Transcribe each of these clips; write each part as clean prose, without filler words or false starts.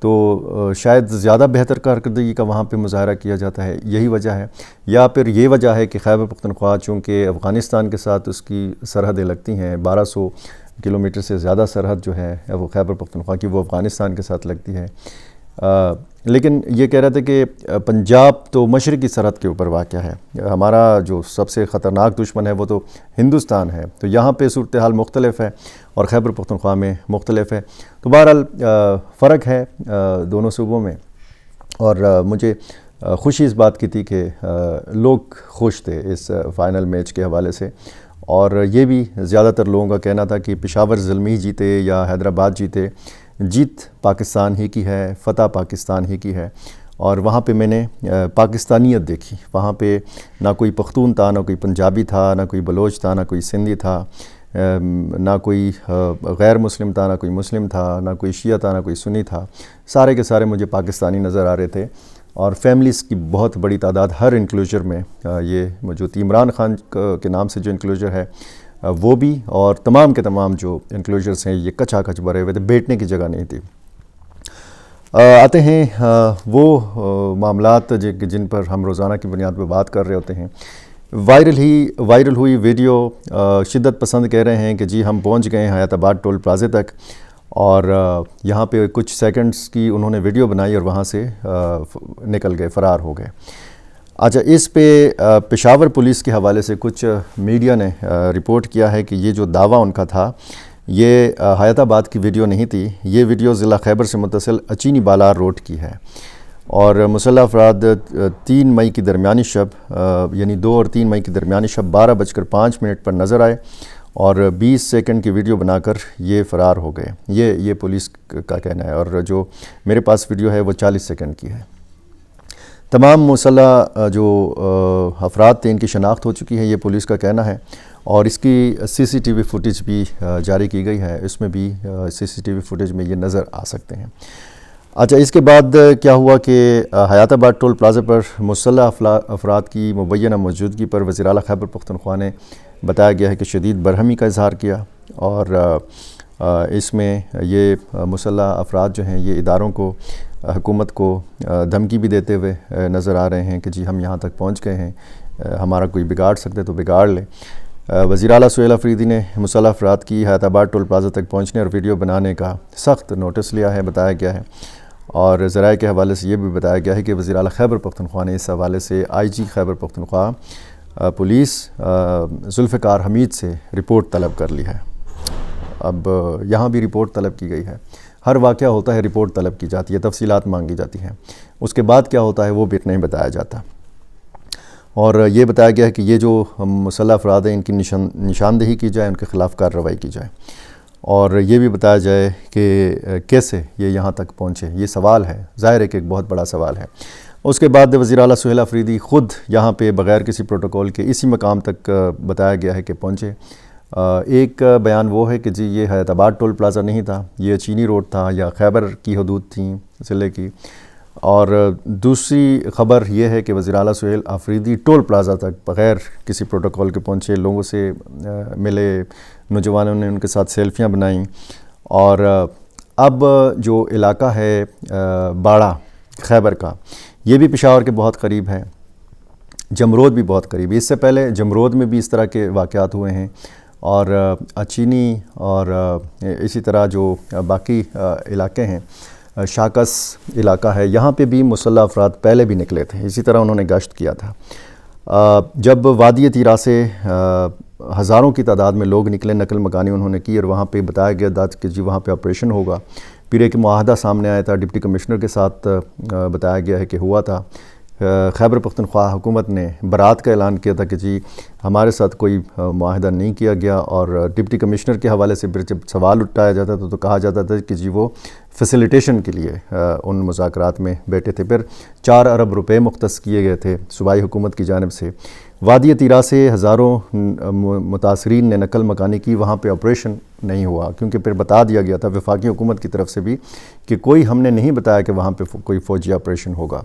تو شاید زیادہ بہتر کارکردگی کا وہاں پہ مظاہرہ کیا جاتا ہے، یہی وجہ ہے. یا پھر یہ وجہ ہے کہ خیبر پختونخوا چونکہ افغانستان کے ساتھ اس کی سرحدیں لگتی ہیں، 1200 کلومیٹر سے زیادہ سرحد جو ہے وہ خیبر پختونخوا کی وہ افغانستان کے ساتھ لگتی ہے. لیکن یہ کہہ رہے تھے کہ پنجاب تو مشرقی سرحد کے اوپر واقع ہے، ہمارا جو سب سے خطرناک دشمن ہے وہ تو ہندوستان ہے، تو یہاں پہ صورتحال مختلف ہے اور خیبر پختونخوا میں مختلف ہے. تو بہرحال فرق ہے دونوں صوبوں میں. اور مجھے خوشی اس بات کی تھی کہ لوگ خوش تھے اس فائنل میچ کے حوالے سے، اور یہ بھی زیادہ تر لوگوں کا کہنا تھا کہ پشاور زلمی جیتے یا حیدرآباد جیتے، جیت پاکستان ہی کی ہے، فتح پاکستان ہی کی ہے. اور وہاں پہ میں نے پاکستانیت دیکھی، وہاں پہ نہ کوئی پختون تھا، نہ کوئی پنجابی تھا، نہ کوئی بلوچ تھا، نہ کوئی سندھی تھا، نہ کوئی غیر مسلم تھا، نہ کوئی مسلم تھا، نہ کوئی شیعہ تھا، نہ کوئی سنی تھا. سارے کے سارے مجھے پاکستانی نظر آ رہے تھے، اور فیملیز کی بہت بڑی تعداد ہر انکلوجر میں، یہ جو عمران خان کے نام سے جو انکلوجر ہے وہ بھی، اور تمام کے تمام جو انکلوجرز ہیں یہ کچا کچ بھرے ہوئے تھے، بیٹھنے کی جگہ نہیں تھی. آتے ہیں وہ معاملات جن پر ہم روزانہ کی بنیاد پہ بات کر رہے ہوتے ہیں. وائرل ہوئی ویڈیو، شدت پسند کہہ رہے ہیں کہ جی ہم پہنچ گئے ہیں حیات آباد ٹول پلازے تک، اور یہاں پہ کچھ سیکنڈز کی انہوں نے ویڈیو بنائی اور وہاں سے نکل گئے، فرار ہو گئے. اچھا، اس پہ پشاور پولیس کے حوالے سے کچھ میڈیا نے رپورٹ کیا ہے کہ یہ جو دعویٰ ان کا تھا یہ حیات آباد کی ویڈیو نہیں تھی، یہ ویڈیو ضلع خیبر سے متصل اچینی بالار روڈ کی ہے. اور مسلح افراد 3 مئی کی درمیانی شب، یعنی 2 اور 3 مئی کی درمیانی شب 12:05 پر نظر آئے، اور 20 سیکنڈ کی ویڈیو بنا کر یہ فرار ہو گئے. یہ پولیس کا کہنا ہے، اور جو میرے پاس ویڈیو ہے وہ 40 سیکنڈ کی ہے. تمام مسلح جو افراد تھے ان کی شناخت ہو چکی ہے، یہ پولیس کا کہنا ہے، اور اس کی CCTV فوٹیج بھی جاری کی گئی ہے، اس میں بھی CCTV فوٹیج میں یہ نظر آ سکتے ہیں. اچھا، اس کے بعد کیا ہوا کہ حیات آباد ٹول پلازے پر مسلح افراد کی مبینہ موجودگی پر وزیر اعلیٰ خیبر پختونخوا نے بتایا گیا ہے کہ شدید برہمی کا اظہار کیا، اور اس میں یہ مسلح افراد جو ہیں یہ اداروں کو، حکومت کو دھمکی بھی دیتے ہوئے نظر آ رہے ہیں کہ جی ہم یہاں تک پہنچ گئے ہیں، ہمارا کوئی بگاڑ سکتے تو بگاڑ لے. وزیر اعلیٰ سہیل آفریدی نے مسلح افراد کی حیات آباد ٹول پلازہ تک پہنچنے اور ویڈیو بنانے کا سخت نوٹس لیا ہے، بتایا گیا ہے. اور ذرائع کے حوالے سے یہ بھی بتایا گیا ہے کہ وزیر اعلیٰ خیبر پختونخوا نے اس حوالے سے IG خیبر پختونخوا پولیس ذوالفقار حمید سے رپورٹ طلب کر لی ہے. اب یہاں بھی رپورٹ طلب کی گئی ہے. ہر واقعہ ہوتا ہے رپورٹ طلب کی جاتی ہے، تفصیلات مانگی جاتی ہیں، اس کے بعد کیا ہوتا ہے وہ بھی نہیں بتایا جاتا. اور یہ بتایا گیا ہے کہ یہ جو مسلح افراد ہیں ان کی نشاندہی کی جائے، ان کے خلاف کارروائی کی جائے، اور یہ بھی بتایا جائے کہ کیسے یہ یہاں تک پہنچے. یہ سوال ہے، ظاہر ہے کہ ایک بہت بڑا سوال ہے. اس کے بعد وزیر اعلیٰ سہیل آفریدی خود یہاں پہ بغیر کسی پروٹوکول کے اسی مقام تک بتایا گیا ہے کہ پہنچے. ایک بیان وہ ہے کہ جی یہ حیات آباد ٹول پلازہ نہیں تھا، یہ چینی روڈ تھا یا خیبر کی حدود تھیں ضلع کی. اور دوسری خبر یہ ہے کہ وزیر اعلیٰ سہیل آفریدی ٹول پلازہ تک بغیر کسی پروٹوکول کے پہنچے، لوگوں سے ملے، نوجوانوں نے ان کے ساتھ سیلفیاں بنائیں. اور اب جو علاقہ ہے باڑہ خیبر کا، یہ بھی پشاور کے بہت قریب ہے، جمرود بھی بہت قریب ہے. اس سے پہلے جمرود میں بھی اس طرح کے واقعات ہوئے ہیں، اور اچینی اور اسی طرح جو باقی علاقے ہیں، شاکس علاقہ ہے، یہاں پہ بھی مسلح افراد پہلے بھی نکلے تھے، اسی طرح انہوں نے گشت کیا تھا. جب وادی تیرا سے ہزاروں کی تعداد میں لوگ نکلے، نقل مکانی انہوں نے کی، اور وہاں پہ بتایا گیا کہ جی وہاں پہ آپریشن ہوگا. پھر ایک معاہدہ سامنے آیا تھا، ڈپٹی کمشنر کے ساتھ بتایا گیا ہے کہ ہوا تھا. خیبر پختونخوا حکومت نے برات کا اعلان کیا تھا کہ جی ہمارے ساتھ کوئی معاہدہ نہیں کیا گیا، اور ڈپٹی کمشنر کے حوالے سے پھر جب سوال اٹھایا جاتا تھا تو کہا جاتا تھا کہ جی وہ فیسیلیٹیشن کے لیے ان مذاکرات میں بیٹھے تھے. پھر 4 ارب روپے مختص کیے گئے تھے صوبائی حکومت کی جانب سے. وادی تیرا سے ہزاروں متاثرین نے نقل مکانی کی، وہاں پہ آپریشن نہیں ہوا، کیونکہ پھر بتا دیا گیا تھا وفاقی حکومت کی طرف سے بھی کہ کوئی ہم نے نہیں بتایا کہ وہاں پہ کوئی فوجی آپریشن ہوگا.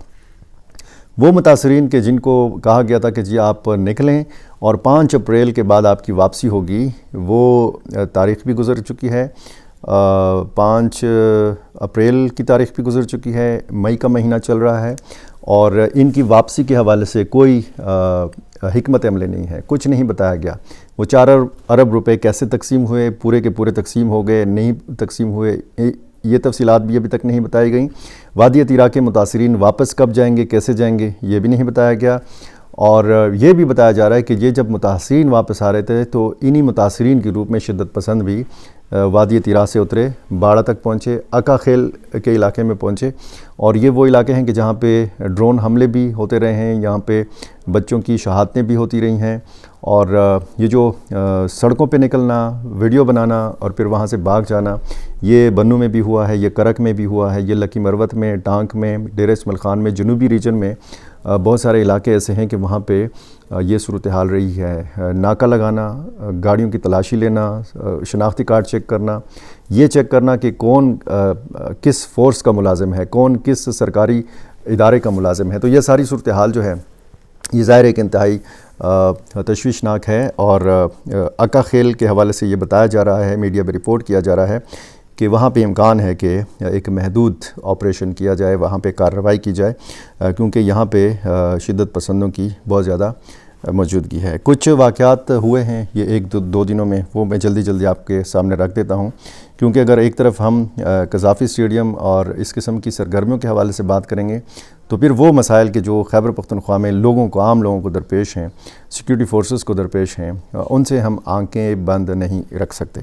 وہ متاثرین کے جن کو کہا گیا تھا کہ جی آپ نکلیں اور 5 اپریل کے بعد آپ کی واپسی ہوگی، وہ تاریخ بھی گزر چکی ہے. 5 اپریل کی تاریخ بھی گزر چکی ہے، مئی کا مہینہ چل رہا ہے، اور ان کی واپسی کے حوالے سے کوئی حکمت عملی نہیں ہے، کچھ نہیں بتایا گیا۔ وہ 4 ارب روپے کیسے تقسیم ہوئے، پورے کے پورے تقسیم ہو گئے، نہیں تقسیم ہوئے، یہ تفصیلات بھی ابھی تک نہیں بتائی گئیں۔ وادی تیرا کے متاثرین واپس کب جائیں گے، کیسے جائیں گے، یہ بھی نہیں بتایا گیا۔ اور یہ بھی بتایا جا رہا ہے کہ یہ جب متاثرین واپس آ رہے تھے تو انہی متاثرین کے گروپ میں شدت پسند بھی وادی تیرا سے اترے، باڑہ تک پہنچے، اکا خیل کے علاقے میں پہنچے، اور یہ وہ علاقے ہیں کہ جہاں پہ ڈرون حملے بھی ہوتے رہے ہیں، یہاں پہ بچوں کی شہادتیں بھی ہوتی رہی ہیں، اور یہ جو سڑکوں پہ نکلنا، ویڈیو بنانا اور پھر وہاں سے بھاگ جانا، یہ بنو میں بھی ہوا ہے، یہ کرک میں بھی ہوا ہے، یہ لکی مروت میں، ٹانک میں، ڈیرہ اسماعیل خان میں، جنوبی ریجن میں بہت سارے علاقے ایسے ہیں کہ وہاں پہ یہ صورتحال رہی ہے۔ ناکہ لگانا، گاڑیوں کی تلاشی لینا، شناختی کارڈ چیک کرنا، یہ چیک کرنا کہ کون کس فورس کا ملازم ہے، کون کس سرکاری ادارے کا ملازم ہے، تو یہ ساری صورتحال جو ہے یہ ظاہر ایک انتہائی تشویشناک ہے۔ اور اکا خیل کے حوالے سے یہ بتایا جا رہا ہے، میڈیا میں رپورٹ کیا جا رہا ہے کہ وہاں پہ امکان ہے کہ ایک محدود آپریشن کیا جائے، وہاں پہ کارروائی کی جائے، کیونکہ یہاں پہ شدت پسندوں کی بہت زیادہ موجودگی ہے۔ کچھ واقعات ہوئے ہیں یہ 1-2 دنوں میں، وہ میں جلدی آپ کے سامنے رکھ دیتا ہوں، کیونکہ اگر ایک طرف ہم قذافی اسٹیڈیم اور اس قسم کی سرگرمیوں کے حوالے سے بات کریں گے تو پھر وہ مسائل کے جو خیبر پختونخوا میں عام لوگوں کو درپیش ہیں، سیکیورٹی فورسز کو درپیش ہیں، ان سے ہم آنکھیں بند نہیں رکھ سکتے۔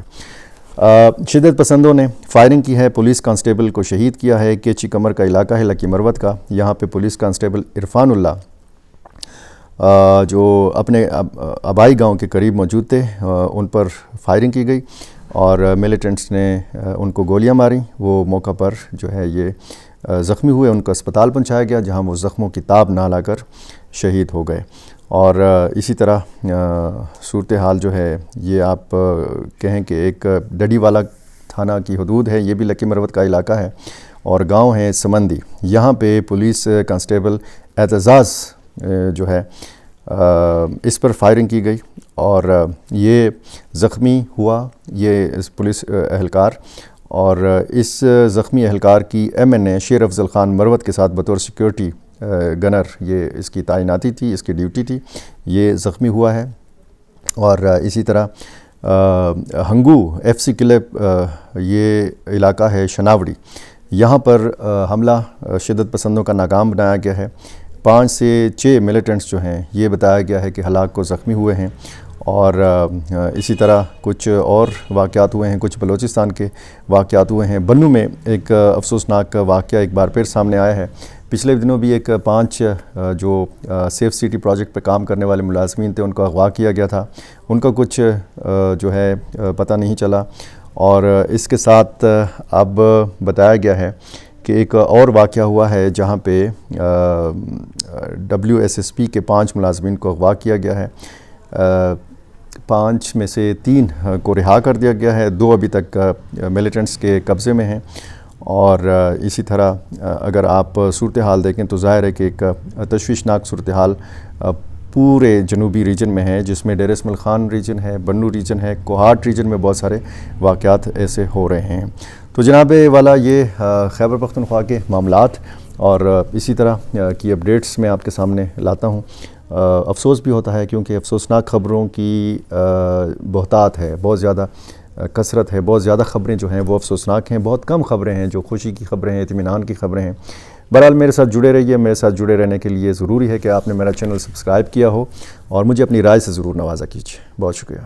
شدت پسندوں نے فائرنگ کی ہے، پولیس کانسٹیبل کو شہید کیا ہے، کیچی کمر کا علاقہ ہے لکی مروت کا، یہاں پہ پولیس کانسٹیبل عرفان اللہ جو اپنے آبائی گاؤں کے قریب موجود تھے، ان پر فائرنگ کی گئی اور ملیٹنٹس نے ان کو گولیاں ماری، وہ موقع پر جو ہے یہ زخمی ہوئے، ان کو اسپتال پہنچایا گیا جہاں وہ زخموں کی تاب نہ لا کر شہید ہو گئے۔ اور اسی طرح صورتحال جو ہے یہ آپ کہیں کہ ایک ڈڈی والا تھانہ کی حدود ہے، یہ بھی لکی مروت کا علاقہ ہے، اور گاؤں ہے سمندی، یہاں پہ پولیس کانسٹیبل اعتزاز جو ہے اس پر فائرنگ کی گئی اور یہ زخمی ہوا یہ پولیس اہلکار، اور اس زخمی اہلکار کی MNA شیر افضل خان مروت کے ساتھ بطور سیکیورٹی گنر یہ اس کی تعیناتی تھی، اس کی ڈیوٹی تھی، یہ زخمی ہوا ہے۔ اور اسی طرح ہنگو FC کلب یہ علاقہ ہے شناوڑی، یہاں پر حملہ شدت پسندوں کا ناکام بنایا گیا ہے، 5 سے 6 ملیٹنٹس جو ہیں یہ بتایا گیا ہے کہ ہلاک کو زخمی ہوئے ہیں۔ اور اسی طرح کچھ اور واقعات ہوئے ہیں، کچھ بلوچستان کے واقعات ہوئے ہیں۔ بنو میں ایک افسوسناک واقعہ ایک بار پھر سامنے آیا ہے، پچھلے دنوں بھی ایک 5 جو سیف سٹی پروجیکٹ پہ کام کرنے والے ملازمین تھے ان کو اغوا کیا گیا تھا، ان کا کچھ جو ہے پتہ نہیں چلا، اور اس کے ساتھ اب بتایا گیا ہے کہ ایک اور واقعہ ہوا ہے جہاں پہ WSSP کے 5 ملازمین کو اغوا کیا گیا ہے، 5 میں سے 3 کو رہا کر دیا گیا ہے، 2 ابھی تک ملیٹنٹس کے قبضے میں ہیں۔ اور اسی طرح اگر آپ صورتحال دیکھیں تو ظاہر ہے کہ ایک تشویشناک صورتحال پورے جنوبی ریجن میں ہے، جس میں ڈیرہ اسماعیل خان ریجن ہے، بنو ریجن ہے، کوہاٹ ریجن میں بہت سارے واقعات ایسے ہو رہے ہیں۔ تو جناب والا یہ خیبر پختونخوا کے معاملات اور اسی طرح کی اپڈیٹس میں آپ کے سامنے لاتا ہوں۔ افسوس بھی ہوتا ہے کیونکہ افسوسناک خبروں کی بہتات ہے، بہت زیادہ کثرت ہے، بہت زیادہ خبریں جو ہیں وہ افسوسناک ہیں، بہت کم خبریں ہیں جو خوشی کی خبریں ہیں، اطمینان کی خبریں ہیں۔ بہرحال میرے ساتھ جڑے رہیے، میرے ساتھ جڑے رہنے کے لیے ضروری ہے کہ آپ نے میرا چینل سبسکرائب کیا ہو اور مجھے اپنی رائے سے ضرور نوازا کیجیے۔ بہت شکریہ۔